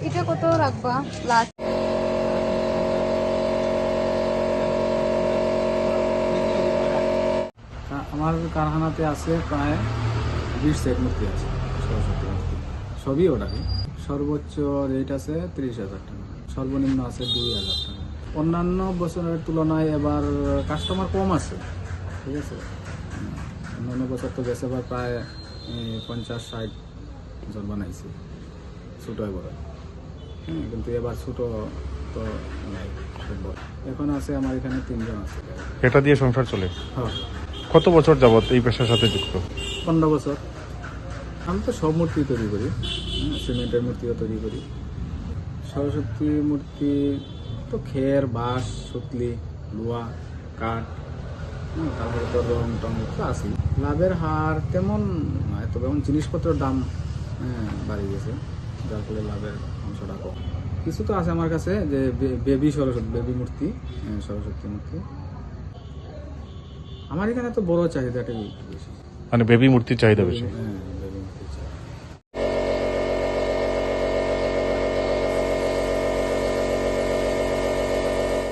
এটা কত রাখবা লাস্ট? আমার কারখানাতে আছে প্রায় 20 সেট মূর্তি আছে, সরস্বতী মূর্তি সবই ওটাকে। সর্বোচ্চ রেট আছে 30,000 টাকা, সর্বনিম্ন আছে 2,000 টাকা। অন্যান্য বছরের তুলনায় এবার কাস্টমার কম আছে, ঠিক আছে। অন্যান্য বছর তো গেছে এবার প্রায় 50-60 জন বানাইছে ছোটো বড়, কিন্তু এবার ছোটো তো নাই, সব বড়। এখন আছে আমার এখানে 3 জন আছে। এটা দিয়ে সংসার চলে? হ্যাঁ, কত বছর যাবত এই পেশার সাথে যুক্ত? 15 বছর। আমি তো সব মূর্তি তৈরি করি, সিমেন্টের মূর্তিও তৈরি করি। সরস্বতী মূর্তি তো খের, বাঁশ, সুতলি, লোহা, কাঠ, তারপরে তো রং টং তো আছেই। লাভের হার তেমন নয়, তবে এখন জিনিসপত্রের দাম বাড়ে গেছে, যার ফলে লাভের অংশটা কম। কিছু তো আছে আমার কাছে যে বেবি সরস্বতী, বেবি মূর্তি, সরস্বতী মূর্তি। আমার এখানে তো বড় চাহিদাটাই বেশি, মানে বেবি মূর্তির চাহিদা বেশি। হ্যাঁ।